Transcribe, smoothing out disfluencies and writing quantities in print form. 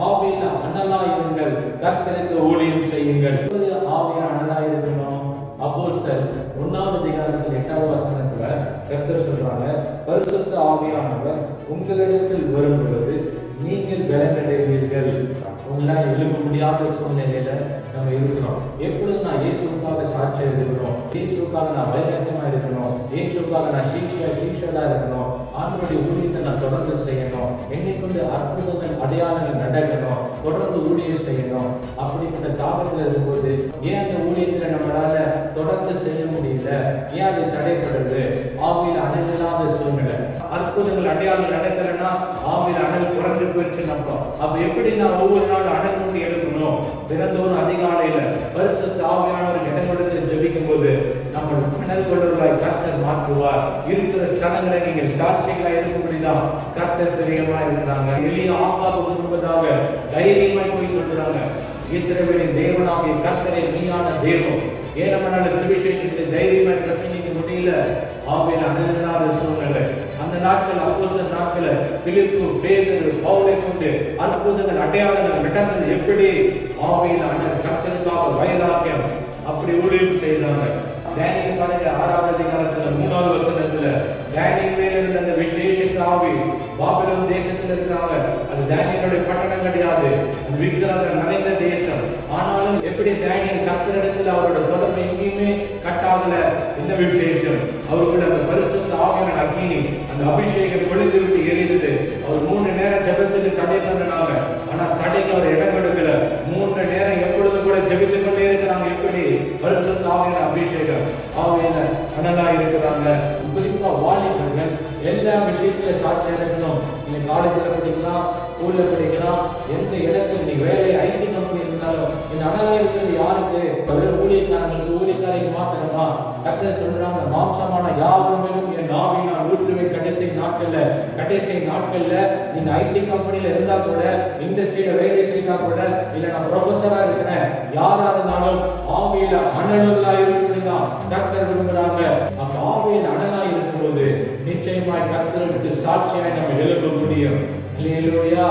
ஆவியில அனலா இருங்கள், கர்த்தருக்கு ஊழியம் செய்யுங்கள். ஆவியில அனலா இருக்கணும். அப்போஸ்தலர் 1ஆம் அதிகாரத்தில் 8வது வசனத்துல கர்த்தர் சொல்றாங்க, பரிசுத்த ஆவியானவர் உங்களிடத்தில் வரும் பொழுது நீங்கள் பலனடைவீர்கள். உங்களால் எழுத முடியாத சூழ்நிலையில நம்ம இருக்கிறோம். எப்பொழுது நான் இயேசுக்காக சாட்சி இருக்கிறோம், இயேசுக்காக நான் வைராக்கியமா இருக்கணும், இயேசுக்காக நான் சீஷலா இருக்கணும், ஆண்டவருடைய ஊழியத்தை நான் தொடர்ந்து செய்யணும், என்னை கொண்டு அற்புதங்கள் அடையாளங்கள் நடக்கணும், தொடர்ந்து ஊழியம் செய்யணும். அப்படிப்பட்ட தாக்கத்தில் இருக்கும்போது ஏன் அந்த ஊழியத்துல நம்மளால தொடர்ந்து செய்ய முடியல? ஏன் அது தடைப்படுது? ஆவியில் அனல் இல்லாத சூழ்நிலை. அற்புதங்கள் அடையாளங்கள் நடக்கலன்னா ஆவியில் அனல் குறைஞ்சு போயிடுச்சு நம்புறோம். அப்ப எப்படி நான் ஒவ்வொரு நாளும் அனல் கொண்டு எடுக்கணும்? தினந்தோறும் அதிகாலையில பரிசுத்த ஆவியானவர் இடம் கொடுத்து ஜெபிக்கும் போது நம்ம அனல் கொண்டவர்களாய் கர்த்தர் மாற்றுவார். இருக்கிற ஸ்தலங்களை நீங்கள் சாட்சிகளாய் இருக்கும்படிதான் கர்த்தர் பிரியமா இருக்கிறாங்க. எளிய ஆகாபுக்கு முன்பதாக தைரியமாய் போய் சொல்றாங்க, இஸ்ரவேலின் தேவனாகிய கர்த்தரே நீயான தேவன். ஏன் நம்மளால சுவிசேஷத்தை தைரியமாய் பிரசங்கிக்க முடியல? ஆவியில் அனல் இல்லாத சூழ்நிலை. அந்த நாட்கள் அப்போஸ்தலர் நாட்கள பிலிப்பு, பேதுரு, பவுலை கொண்டு அற்புதங்கள் அடையாளங்கள் நடந்தது. எப்படி? ஆவியில் அனல், கர்த்தருக்காக வைராக்கியம். அப்படி ஊழியம் செய்தாங்க. தானியேல் 6வது அதிகாரத்துல 3வது வசனத்துல தானியேல் மேல இருந்த அந்த விசேஷித்த ஆவி பாபிலோன் தேசத்துல இருக்காங்க. அது தானியேலுடைய பட்டணம் கிடையாது, அது விக்கிரகங்கள் நிறைந்த தேசம். ஆனாலும் எப்படி தானியேல் கர்த்தரிடத்துல அவரோட தொடர்பு எங்கேயுமே கட்டாகல. என்ன விசேஷம்? அவருக்குள்ள அந்த பரிசுத்த ஆவியான அக்கினி, அந்த அபிஷேகம் கொழுந்து விட்டு எரியுது. அவர் 3 நேரம் ஜெபத்துக்கு தடை பண்ணாங்க. ஆனா தடைக்கு அவர் இடம் கொடுக்கல. 3 நேரம் எப்பொழுதும் கூட ஜெபித்துக் கொண்டே இருக்கிறாங்க. எப்படி? பரிசுத்த ஆவியான அபிஷேகம், ஆவியில அனலா இருக்கிறாங்க. குறிப்பா வாலிபர்கள் எல்லா விஷயத்துல சாட்சி இருக்கணும். நீங்க காலேஜ்ல படிக்கலாம், ஸ்கூல்ல படிக்கலாம், எந்த இடத்துல நீ வேலை ஐடி கம்பெனி இருந்தாலும் இந்த அனலா இருக்கிறது யாருக்கு? ஊழியக்காரங்களுக்கு, ஊழியக்காரருக்கு மாத்திரமா? கர்த்தர் சொல்றாங்க, மாம்சமான யாவரும் என் ஆவியை நான் ஊற்றுவேன் கடைசி நாட்கள்ல. கடைசி நாட்கள்ல நீங்க ஐடி கம்பெனில இருந்தா கூட, இண்டஸ்ட்ரியில வேலை செய்தா கூட, இல்ல நான் ப்ரொஃபஸரா இருக்கிறேன், யாரா இருந்தாலும் ஆவியில அனலா இருக்கணும் கர்த்தர் விரும்புறாங்க. அப்ப ஆவியில் அனலா இருக்கும்போது நிச்சயமாய் கர்த்தருக்கு சாட்சியாய் நம்ம எழுத முடியும். அல்லேலூயா.